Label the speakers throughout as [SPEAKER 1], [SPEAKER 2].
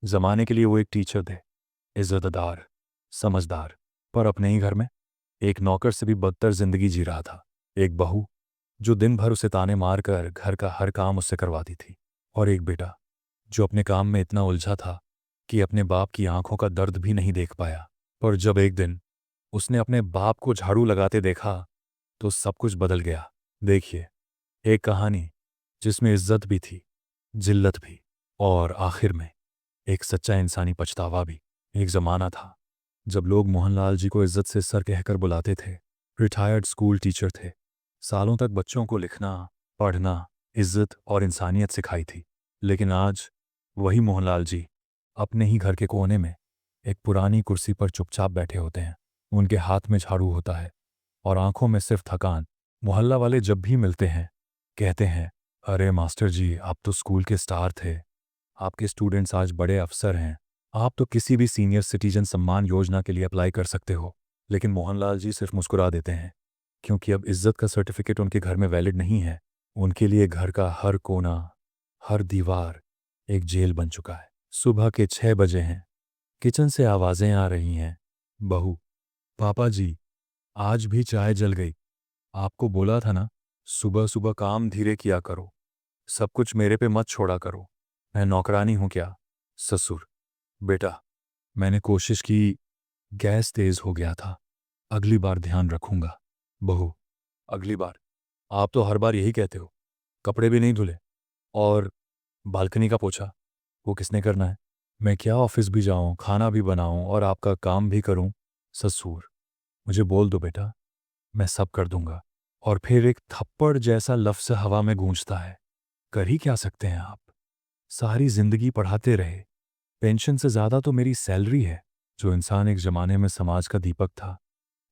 [SPEAKER 1] जमाने के लिए वो एक टीचर थे, इज्जतदार, समझदार। पर अपने ही घर में एक नौकर से भी बदतर जिंदगी जी रहा था। एक बहू जो दिन भर उसे ताने मार कर घर का हर काम उससे करवाती थी, और एक बेटा जो अपने काम में इतना उलझा था कि अपने बाप की आंखों का दर्द भी नहीं देख पाया। पर जब एक दिन उसने अपने बाप को झाड़ू लगाते देखा तो सब कुछ बदल गया। देखिए, एक कहानी जिसमें इज्जत भी थी, जिल्लत भी, और आखिर में एक सच्चा इंसानी पछतावा भी। एक जमाना था जब लोग मोहनलाल जी को इज्जत से सर कहकर बुलाते थे। रिटायर्ड स्कूल टीचर थे, सालों तक बच्चों को लिखना, पढ़ना, इज्जत और इंसानियत सिखाई थी। लेकिन आज वही मोहनलाल जी अपने ही घर के कोने में एक पुरानी कुर्सी पर चुपचाप बैठे होते हैं। उनके हाथ में झाड़ू होता है और आंखों में सिर्फ थकान। मोहल्ला वाले जब भी मिलते हैं कहते हैं, अरे मास्टर जी, आप तो स्कूल के स्टार थे, आपके स्टूडेंट्स आज बड़े अफसर हैं, आप तो किसी भी सीनियर सिटीजन सम्मान योजना के लिए अप्लाई कर सकते हो। लेकिन मोहनलाल जी सिर्फ मुस्कुरा देते हैं, क्योंकि अब इज्जत का सर्टिफिकेट उनके घर में वैलिड नहीं है। उनके लिए घर का हर कोना, हर दीवार एक जेल बन चुका है। सुबह के 6 बजे हैं, किचन से आवाजें आ रही हैं। बहू, पापा जी, आज भी चाय जल गई। आपको बोला था ना, सुबह सुबह काम धीरे किया करो, सब कुछ मेरे पे मत छोड़ा करो। मैं नौकरानी हूं क्या? ससुर, बेटा, मैंने कोशिश की, गैस तेज हो गया था, अगली बार ध्यान रखूंगा। बहू, अगली बार? आप तो हर बार यही कहते हो। कपड़े भी नहीं धुले, और बालकनी का पोछा वो किसने करना है? मैं क्या ऑफिस भी जाऊं, खाना भी बनाऊं और आपका काम भी करूं? ससुर, मुझे बोल दो बेटा, मैं सब कर दूंगा। और फिर एक थप्पड़ जैसा लफ्ज़ हवा में गूंजता है। कर ही क्या सकते हैं आप? सारी जिंदगी पढ़ाते रहे, पेंशन से ज्यादा तो मेरी सैलरी है। जो इंसान एक जमाने में समाज का दीपक था,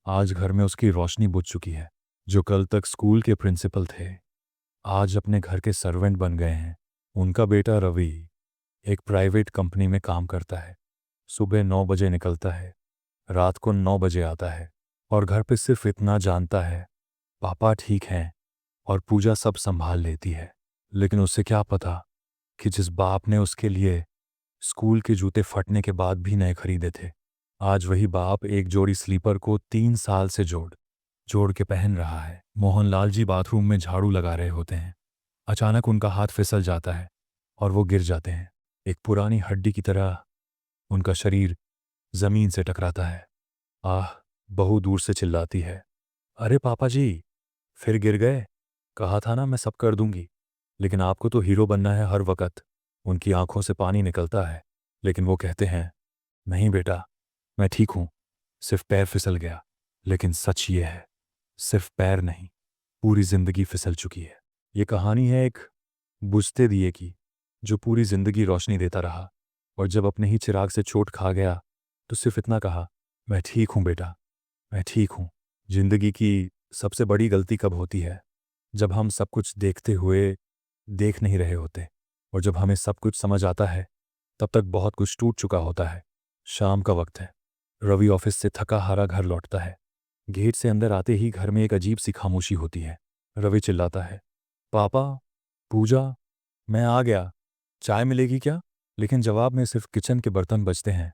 [SPEAKER 1] आज घर में उसकी रोशनी बुझ चुकी है। जो कल तक स्कूल के प्रिंसिपल थे, आज अपने घर के सर्वेंट बन गए हैं। उनका बेटा रवि एक प्राइवेट कंपनी में काम करता है। सुबह 9 बजे निकलता है, रात को 9 बजे आता है, और घर पे सिर्फ इतना जानता है, पापा ठीक हैं और पूजा सब संभाल लेती है। लेकिन उसे क्या पता कि जिस बाप ने उसके लिए स्कूल के जूते फटने के बाद भी नए खरीदे थे, आज वही बाप एक जोड़ी स्लीपर को 3 साल से जोड़ जोड़ के पहन रहा है। मोहनलाल जी बाथरूम में झाड़ू लगा रहे होते हैं। अचानक उनका हाथ फिसल जाता है और वो गिर जाते हैं। एक पुरानी हड्डी की तरह उनका शरीर जमीन से टकराता है। आह! बहू दूर से चिल्लाती है, अरे पापा जी, फिर गिर गए? कहा था ना मैं सब कर दूंगी। लेकिन आपको तो हीरो बनना है हर वक्त। उनकी आंखों से पानी निकलता है, लेकिन वो कहते हैं, नहीं बेटा, मैं ठीक हूं, सिर्फ पैर फिसल गया। लेकिन सच ये है, सिर्फ पैर नहीं, पूरी जिंदगी फिसल चुकी है। ये कहानी है एक बुझते दिए की, जो पूरी जिंदगी रोशनी देता रहा, और जब अपने ही चिराग से चोट खा गया तो सिर्फ इतना कहा, मैं ठीक हूं बेटा, मैं ठीक हूं। जिंदगी की सबसे बड़ी गलती कब होती है? जब हम सब कुछ देखते हुए देख नहीं रहे होते, और जब हमें सब कुछ समझ आता है तब तक बहुत कुछ टूट चुका होता है। शाम का वक्त है, रवि ऑफिस से थका हारा घर लौटता है। गेट से अंदर आते ही घर में एक अजीब सी खामोशी होती है। रवि चिल्लाता है, पापा, पूजा, मैं आ गया, चाय मिलेगी क्या? लेकिन जवाब में सिर्फ किचन के बर्तन बजते हैं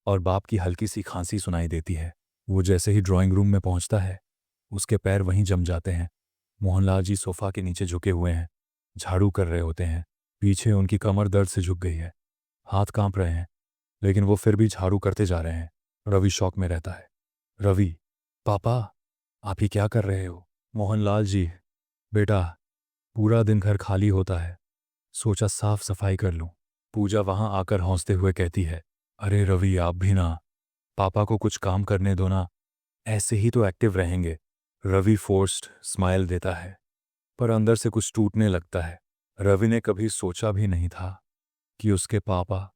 [SPEAKER 1] और बाप की हल्की सी खांसी सुनाई देती है। वो जैसे ही ड्राइंग रूम में पहुंचता है, उसके पैर वहीं जम जाते हैं। मोहनलाल जी सोफा के नीचे झुके हुए हैं, झाड़ू कर रहे होते हैं। पीछे उनकी कमर दर्द से झुक गई है, हाथ कांप रहे हैं, लेकिन वो फिर भी झाड़ू करते जा रहे हैं। रवि शौक में रहता है। रवि, पापा, आप ही क्या कर रहे हो? मोहनलाल जी, बेटा, पूरा दिन घर खाली होता है, सोचा साफ सफाई कर लूं। पूजा वहां आकर हौंसते हुए कहती है, अरे रवि, आप भी ना, पापा को कुछ काम करने दो ना, ऐसे ही तो एक्टिव रहेंगे। रवि फोर्स्ड स्माइल देता है, पर अंदर से कुछ टूटने लगता है। रवि ने कभी सोचा भी नहीं था कि उसके पापा,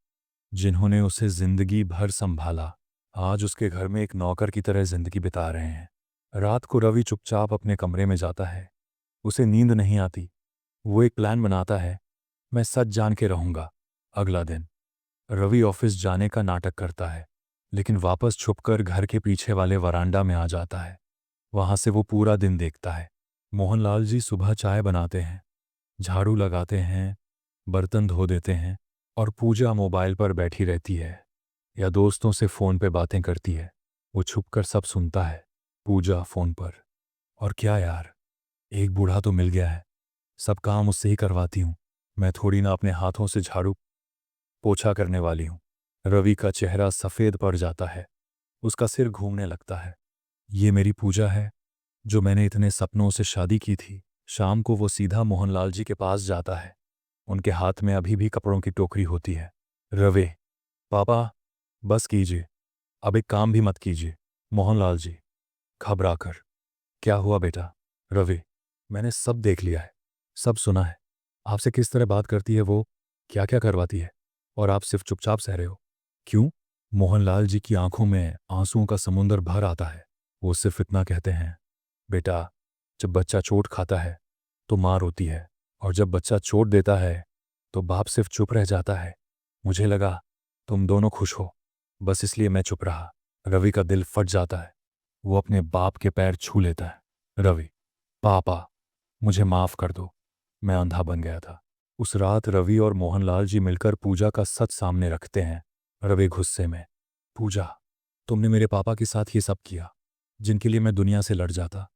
[SPEAKER 1] जिन्होंने उसे जिंदगी भर संभाला, आज उसके घर में एक नौकर की तरह जिंदगी बिता रहे हैं। रात को रवि चुपचाप अपने कमरे में जाता है। उसे नींद नहीं आती। वो एक प्लान बनाता है, मैं सच जान के रहूंगा। अगला दिन रवि ऑफिस जाने का नाटक करता है, लेकिन वापस छुपकर घर के पीछे वाले वरांडा में आ जाता है। वहां से वो पूरा दिन देखता है। मोहनलाल जी सुबह चाय बनाते हैं, झाड़ू लगाते हैं, बर्तन धो देते हैं, और पूजा मोबाइल पर बैठी रहती है या दोस्तों से फ़ोन पे बातें करती है। वो छुपकर सब सुनता है। पूजा फ़ोन पर। और क्या यार, एक बूढ़ा तो मिल गया है, सब काम उससे ही करवाती हूँ। मैं थोड़ी ना अपने हाथों से झाड़ू पोछा करने वाली हूँ। रवि का चेहरा सफ़ेद पड़ जाता है, उसका सिर घूमने लगता है। ये मेरी पूजा है, जो मैंने इतने सपनों से शादी की थी। शाम को वो सीधा मोहनलाल जी के पास जाता है। उनके हाथ में अभी भी कपड़ों की टोकरी होती है। रवि, पापा, बस कीजिए, अब एक काम भी मत कीजिए। मोहनलाल जी घबराकर, क्या हुआ बेटा? रवि, मैंने सब देख लिया है, सब सुना है। आपसे किस तरह बात करती है वो, क्या क्या करवाती है, और आप सिर्फ चुपचाप सह रहे हो। क्यों? मोहनलाल जी की आंखों में आंसुओं का समुंदर भर आता है। वो सिर्फ इतना कहते हैं, बेटा, जब बच्चा चोट खाता है तो माँ रोती है, और जब बच्चा चोट देता है तो बाप सिर्फ चुप रह जाता है। मुझे लगा तुम दोनों खुश हो, बस इसलिए मैं चुप रहा। रवि का दिल फट जाता है। वो अपने बाप के पैर छू लेता है। रवि, पापा, मुझे माफ़ कर दो, मैं अंधा बन गया था। उस रात रवि और मोहनलाल जी मिलकर पूजा का सच सामने रखते हैं। रवि गुस्से में, पूजा, तुमने मेरे पापा के साथ ये सब किया, जिनके लिए मैं दुनिया से लड़ जाता।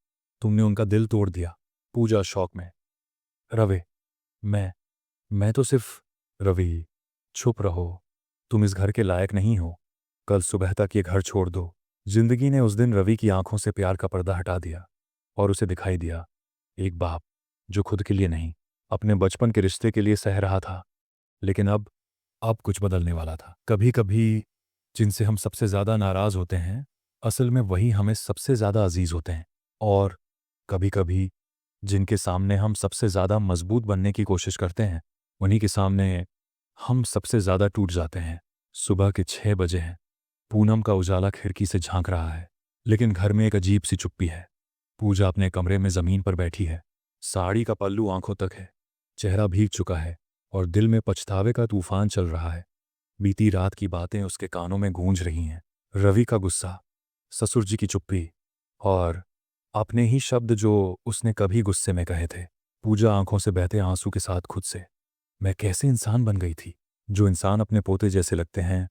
[SPEAKER 1] तुमने उनका दिल तोड़ दिया। पूजा शौक में, रवि, मैं तो सिर्फ। रवि, चुप रहो, तुम इस घर के लायक नहीं हो। कल सुबह तक ये घर छोड़ दो। जिंदगी ने उस दिन रवि की आंखों से प्यार का पर्दा हटा दिया, और उसे दिखाई दिया एक बाप जो खुद के लिए नहीं, अपने बचपन के रिश्ते के लिए सह रहा था। लेकिन अब कुछ बदलने वाला था। कभी कभी जिनसे हम सबसे ज़्यादा नाराज़ होते हैं, असल में वही हमें सबसे ज़्यादा अजीज़ होते हैं। और कभी कभी जिनके सामने हम सबसे ज़्यादा मजबूत बनने की कोशिश करते हैं, उन्हीं के सामने हम सबसे ज़्यादा टूट जाते हैं। सुबह के 6 बजे हैं। पूनम का उजाला खिड़की से झांक रहा है, लेकिन घर में एक अजीब सी चुप्पी है। पूजा अपने कमरे में ज़मीन पर बैठी है। साड़ी का पल्लू आंखों तक है, चेहरा भीग चुका है, और दिल में पछतावे का तूफान चल रहा है। बीती रात की बातें उसके कानों में गूंज रही हैं। रवि का गुस्सा, ससुर जी की चुप्पी, और अपने ही शब्द जो उसने कभी गुस्से में कहे थे। पूजा आंखों से बहते आंसू के साथ खुद से, मैं कैसे इंसान बन गई थी? जो इंसान अपने पोते जैसे लगते हैं,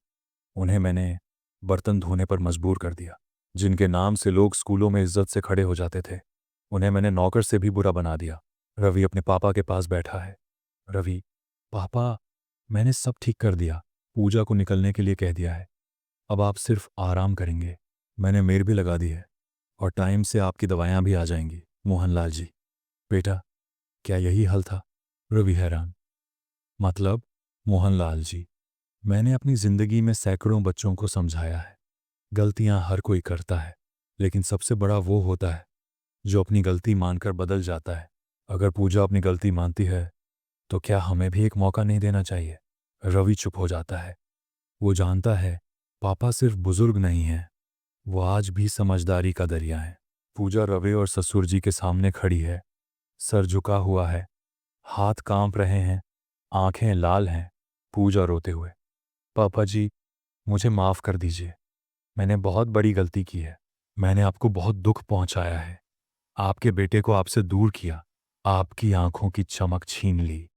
[SPEAKER 1] उन्हें मैंने बर्तन धोने पर मजबूर कर दिया। जिनके नाम से लोग स्कूलों में इज्जत से खड़े हो जाते थे, उन्हें मैंने नौकर से भी बुरा बना दिया। रवि अपने पापा के पास बैठा है। रवि, पापा, मैंने सब ठीक कर दिया। पूजा को निकलने के लिए कह दिया है। अब आप सिर्फ आराम करेंगे। मैंने मेल भी लगा दी है, और टाइम से आपकी दवाइयाँ भी आ जाएंगी। मोहनलाल जी, बेटा, क्या यही हल था? रवि हैरान, मतलब? मोहनलाल जी, मैंने अपनी जिंदगी में सैकड़ों बच्चों को समझाया है, गलतियां हर कोई करता है, लेकिन सबसे बड़ा वो होता है जो अपनी गलती मानकर बदल जाता है। अगर पूजा अपनी गलती मानती है, तो क्या हमें भी एक मौका नहीं देना चाहिए? रवि चुप हो जाता है। वो जानता है पापा सिर्फ बुजुर्ग नहीं हैं, वो आज भी समझदारी का दरिया है। पूजा रवि और ससुर जी के सामने खड़ी है, सर झुका हुआ है, हाथ कांप रहे हैं, आंखें लाल हैं। पूजा रोते हुए, पापा जी, मुझे माफ़ कर दीजिए, मैंने बहुत बड़ी गलती की है। मैंने आपको बहुत दुख पहुंचाया है, आपके बेटे को आपसे दूर किया, आपकी आंखों की चमक छीन ली,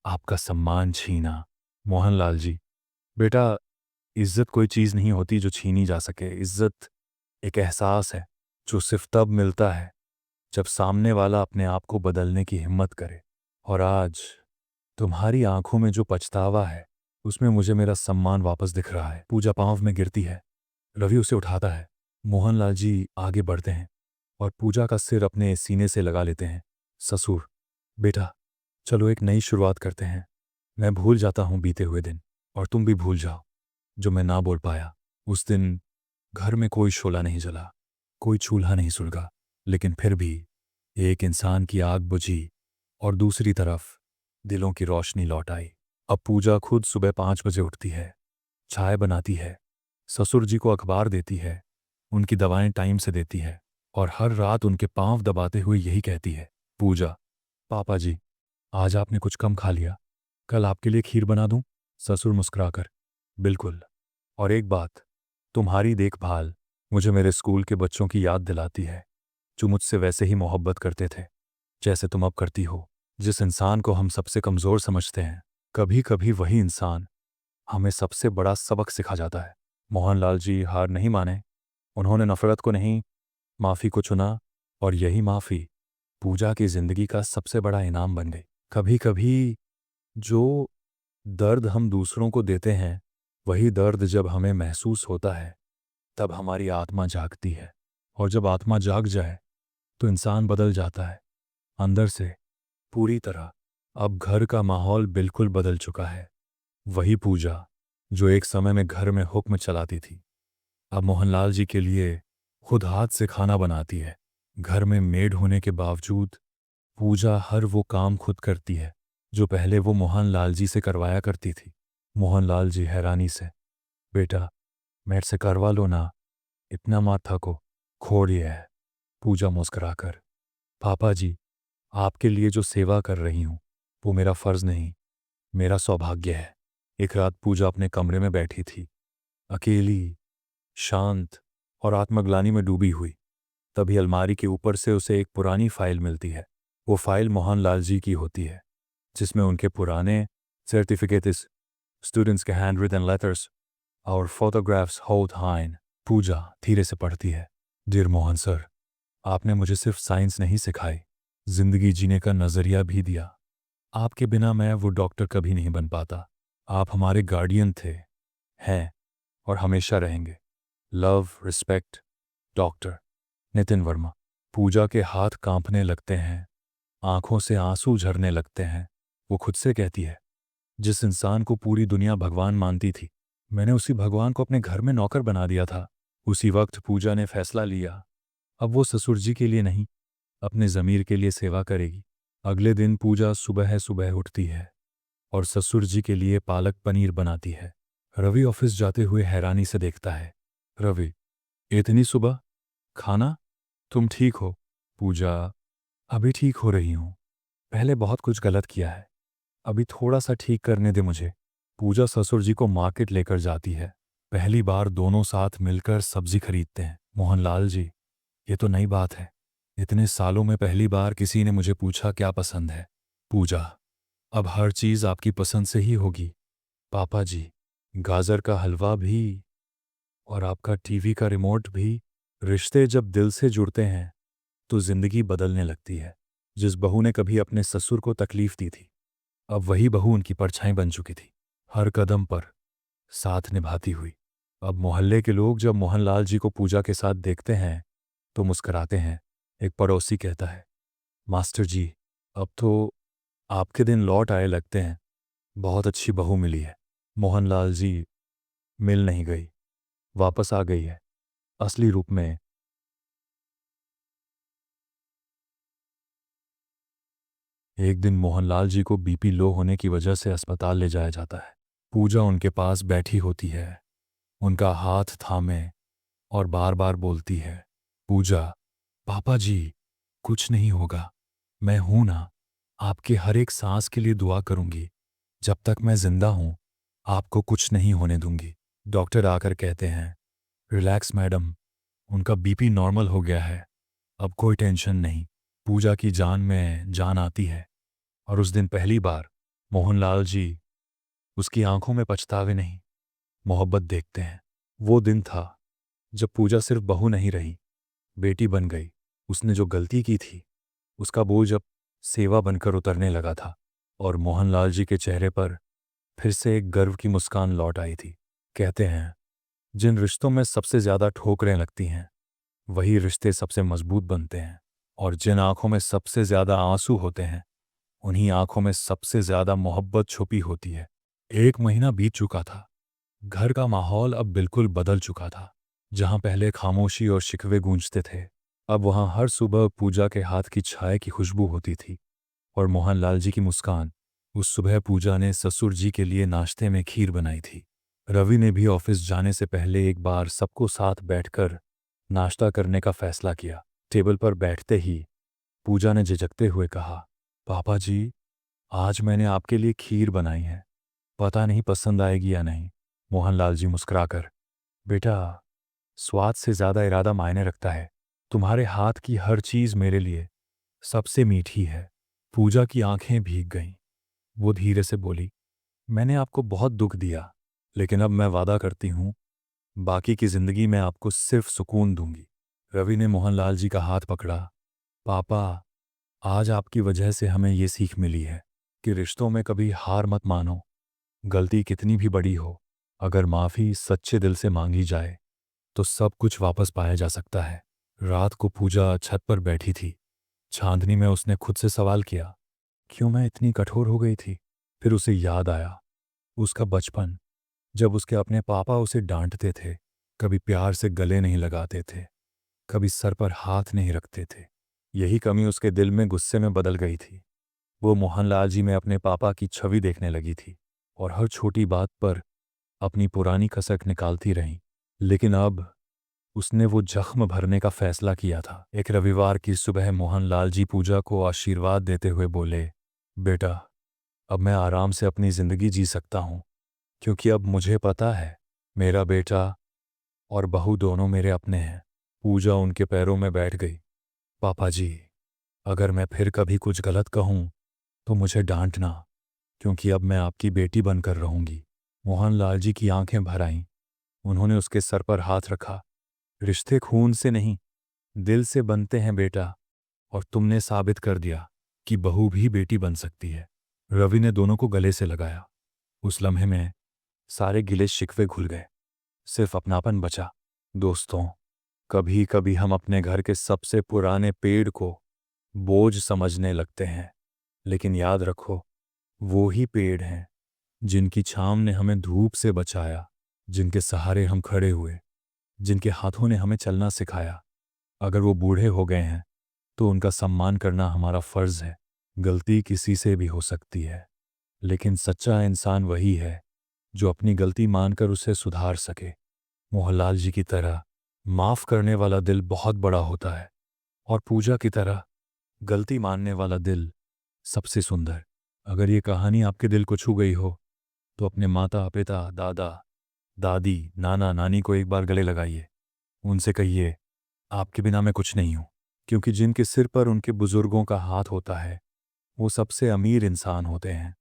[SPEAKER 1] आपका सम्मान छीना। मोहनलाल जी, बेटा, इज्जत कोई चीज़ नहीं होती जो छीनी जा सके। इज्जत एक एहसास है जो सिर्फ तब मिलता है जब सामने वाला अपने आप को बदलने की हिम्मत करे। और आज तुम्हारी आंखों में जो पछतावा है, उसमें मुझे मेरा सम्मान वापस दिख रहा है। पूजा पांव में गिरती है। रवि उसे उठाता है। मोहनलाल जी आगे बढ़ते हैं और पूजा का सिर अपने सीने से लगा लेते हैं। ससुर, बेटा, चलो एक नई शुरुआत करते हैं। मैं भूल जाता हूँ बीते हुए दिन, और तुम भी भूल जाओ जो मैं ना बोल पाया। उस दिन घर में कोई शोला नहीं जला, कोई चूल्हा नहीं सुलगा, लेकिन फिर भी एक इंसान की आग बुझी, और दूसरी तरफ दिलों की रोशनी लौट आई। अब पूजा खुद सुबह 5 बजे उठती है, चाय बनाती है, ससुर जी को अखबार देती है, उनकी दवाएं टाइम से देती है, और हर रात उनके पांव दबाते हुए यही कहती है, पूजा, पापा जी, आज आपने कुछ कम खा लिया, कल आपके लिए खीर बना दूं? ससुर मुस्कुराकर, बिल्कुल। और एक बात, तुम्हारी देखभाल मुझे मेरे स्कूल के बच्चों की याद दिलाती है, जो मुझसे वैसे ही मोहब्बत करते थे जैसे तुम अब करती हो। जिस इंसान को हम सबसे कमज़ोर समझते हैं, कभी कभी वही इंसान हमें सबसे बड़ा सबक सिखा जाता है। मोहनलाल जी हार नहीं माने। उन्होंने नफ़रत को नहीं, माफ़ी को चुना, और यही माफ़ी पूजा की ज़िंदगी का सबसे बड़ा इनाम बन गई। कभी-कभी जो दर्द हम दूसरों को देते हैं, वही दर्द जब हमें महसूस होता है, तब हमारी आत्मा जागती है। और जब आत्मा जाग जाए, तो इंसान बदल जाता है, अंदर से, पूरी तरह। अब घर का माहौल बिल्कुल बदल चुका है। वही पूजा, जो एक समय में घर में हुक्म चलाती थी, अब मोहनलाल जी के लिए खुद हाथ से खाना बनाती है। घर में मेड होने के बावजूद पूजा हर वो काम खुद करती है, जो पहले वो मोहनलाल जी से करवाया करती थी। मोहनलाल जी हैरानी से, बेटा, मेरे से करवा लो ना, इतना माथा को खोड़िए है। पूजा मुस्कुराकर, पापा जी, आपके लिए जो सेवा कर रही हूँ, वो मेरा फर्ज नहीं, मेरा सौभाग्य है। एक रात पूजा अपने कमरे में बैठी थी, अकेली, शांत और आत्मग्लानि में डूबी हुई। तभी अलमारी के ऊपर से उसे एक पुरानी फाइल मिलती है। वो फाइल मोहनलाल जी की होती है, जिसमें उनके पुराने सर्टिफिकेट्स, स्टूडेंट्स के हैंड रिटन लेटर्स और फोटोग्राफ्स होत हैं। पूजा धीरे से पढ़ती है। डियर मोहन सर, आपने मुझे सिर्फ साइंस नहीं सिखाई, जिंदगी जीने का नजरिया भी दिया। आपके बिना मैं वो डॉक्टर कभी नहीं बन पाता। आप हमारे गार्डियन थे, हैं, और हमेशा रहेंगे। Love, respect, doctor Nitin Verma. Pooja के हाथ कांपने लगते हैं, आंखों से आंसू झरने लगते हैं। वो खुद से कहती है, जिस इंसान को पूरी दुनिया भगवान मानती थी, मैंने उसी भगवान को अपने घर में नौकर बना दिया था। उसी वक्त पूजा ने फैसला लिया, अब वो ससुर जी के लिए नहीं, अपने ज़मीर के लिए सेवा करेगी। अगले दिन पूजा सुबह सुबह उठती है और ससुर जी के लिए पालक पनीर बनाती है। रवि ऑफिस जाते हुए हैरानी से देखता है। रवि, इतनी सुबह खाना? तुम ठीक हो? पूजा, अभी ठीक हो रही हूँ। पहले बहुत कुछ गलत किया है, अभी थोड़ा सा ठीक करने दे मुझे। पूजा ससुर जी को मार्केट लेकर जाती है। पहली बार दोनों साथ मिलकर सब्जी खरीदते हैं। मोहनलाल जी, ये तो नई बात है, इतने सालों में पहली बार किसी ने मुझे पूछा क्या पसंद है। पूजा, अब हर चीज़ आपकी पसंद से ही होगी। पापा जी, गाजर का हलवा भी और आपका टीवी का रिमोट भी। रिश्ते जब दिल से जुड़ते हैं, तो जिंदगी बदलने लगती है। जिस बहू ने कभी अपने ससुर को तकलीफ दी थी, अब वही बहू उनकी परछाई बन चुकी थी, हर कदम पर साथ निभाती हुई। अब मोहल्ले के लोग जब मोहनलाल जी को पूजा के साथ देखते हैं, तो मुस्कराते हैं। एक पड़ोसी कहता है, मास्टर जी, अब तो आपके दिन लौट आए लगते हैं, बहुत अच्छी बहू मिली है। मोहनलाल जी, मिल नहीं गई, वापस आ गई है, असली रूप में। एक दिन मोहनलाल जी को बीपी लो होने की वजह से अस्पताल ले जाया जाता है। पूजा उनके पास बैठी होती है, उनका हाथ थामे, और बार बार बोलती है, पूजा, पापा जी, कुछ नहीं होगा, मैं हूं ना, आपके हर एक सांस के लिए दुआ करूंगी। जब तक मैं जिंदा हूं, आपको कुछ नहीं होने दूंगी। डॉक्टर आकर कहते हैं, रिलैक्स मैडम, उनका बीपी नॉर्मल हो गया है, अब कोई टेंशन नहीं। पूजा की जान में जान आती है, और उस दिन पहली बार मोहनलाल जी उसकी आंखों में पछतावे नहीं, मोहब्बत देखते हैं। वो दिन था जब पूजा सिर्फ बहू नहीं रही, बेटी बन गई। उसने जो गलती की थी, उसका बोझ अब सेवा बनकर उतरने लगा था, और मोहनलाल जी के चेहरे पर फिर से एक गर्व की मुस्कान लौट आई थी। कहते हैं, जिन रिश्तों में सबसे ज्यादा ठोकरें लगती हैं, वही रिश्ते सबसे मजबूत बनते हैं। और जिन आंखों में सबसे ज्यादा आंसू होते हैं, उन्हीं आंखों में सबसे ज्यादा मोहब्बत छुपी होती है। 1 महीना बीत चुका था। घर का माहौल अब बिल्कुल बदल चुका था। जहां पहले खामोशी और शिकवे गूंजते थे, अब वहां हर सुबह पूजा के हाथ की चाय की खुशबू होती थी, और मोहनलाल जी की मुस्कान। उस सुबह पूजा ने ससुर जी के लिए नाश्ते में खीर बनाई थी। रवि ने भी ऑफिस जाने से पहले एक बार सबको साथ बैठकर नाश्ता करने का फैसला किया। टेबल पर बैठते ही पूजा ने झिझकते हुए कहा, पापा जी, आज मैंने आपके लिए खीर बनाई है, पता नहीं पसंद आएगी या नहीं। मोहनलाल जी मुस्कुराकर, बेटा, स्वाद से ज्यादा इरादा मायने रखता है। तुम्हारे हाथ की हर चीज मेरे लिए सबसे मीठी है। पूजा की आंखें भीग गईं। वो धीरे से बोली, मैंने आपको बहुत दुख दिया, लेकिन अब मैं वादा करती हूँ, बाकी की ज़िंदगी मैं आपको सिर्फ सुकून दूंगी। रवि ने मोहनलाल जी का हाथ पकड़ा। पापा, आज आपकी वजह से हमें ये सीख मिली है कि रिश्तों में कभी हार मत मानो। गलती कितनी भी बड़ी हो, अगर माफ़ी सच्चे दिल से मांगी जाए तो सब कुछ वापस पाया जा सकता है। रात को पूजा छत पर बैठी थी। चांदनी में उसने खुद से सवाल किया, क्यों मैं इतनी कठोर हो गई थी? फिर उसे याद आया उसका बचपन, जब उसके अपने पापा उसे डांटते थे, कभी प्यार से गले नहीं लगाते थे, कभी सर पर हाथ नहीं रखते थे। यही कमी उसके दिल में गुस्से में बदल गई थी। वो मोहनलाल जी में अपने पापा की छवि देखने लगी थी और हर छोटी बात पर अपनी पुरानी कसक निकालती रही। लेकिन अब उसने वो जख्म भरने का फैसला किया था। एक रविवार की सुबह मोहनलाल जी पूजा को आशीर्वाद देते हुए बोले, बेटा, अब मैं आराम से अपनी ज़िंदगी जी सकता हूँ, क्योंकि अब मुझे पता है मेरा बेटा और बहू दोनों मेरे अपने हैं। पूजा उनके पैरों में बैठ गई। पापा जी, अगर मैं फिर कभी कुछ गलत कहूँ तो मुझे डांटना, क्योंकि अब मैं आपकी बेटी बनकर रहूंगी। मोहनलाल जी की आंखें भर आईं। उन्होंने उसके सर पर हाथ रखा। रिश्ते खून से नहीं, दिल से बनते हैं बेटा, और तुमने साबित कर दिया कि बहू भी बेटी बन सकती है। रवि ने दोनों को गले से लगाया। उस लम्हे में सारे गिले शिकवे घुल गए, सिर्फ अपनापन बचा। दोस्तों, कभी कभी हम अपने घर के सबसे पुराने पेड़ को बोझ समझने लगते हैं, लेकिन याद रखो, वो ही पेड़ हैं जिनकी छांव ने हमें धूप से बचाया, जिनके सहारे हम खड़े हुए, जिनके हाथों ने हमें चलना सिखाया। अगर वो बूढ़े हो गए हैं तो उनका सम्मान करना हमारा फर्ज है। गलती किसी से भी हो सकती है, लेकिन सच्चा इंसान वही है जो अपनी गलती मानकर उसे सुधार सके। मोहनलाल जी की तरह माफ़ करने वाला दिल बहुत बड़ा होता है, और पूजा की तरह गलती मानने वाला दिल सबसे सुंदर। अगर ये कहानी आपके दिल को छू गई हो तो अपने माता पिता, दादा दादी, नाना नानी को एक बार गले लगाइए। उनसे कहिए, आपके बिना मैं कुछ नहीं हूँ। क्योंकि जिनके सिर पर उनके बुजुर्गों का हाथ होता है वो सबसे अमीर इंसान होते हैं।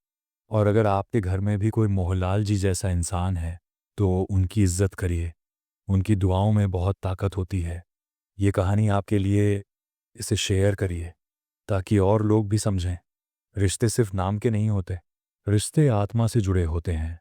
[SPEAKER 1] और अगर आपके घर में भी कोई मोहनलाल जी जैसा इंसान है तो उनकी इज्जत करिए। उनकी दुआओं में बहुत ताकत होती है। ये कहानी आपके लिए, इसे शेयर करिए ताकि और लोग भी समझें। रिश्ते सिर्फ नाम के नहीं होते, रिश्ते आत्मा से जुड़े होते हैं।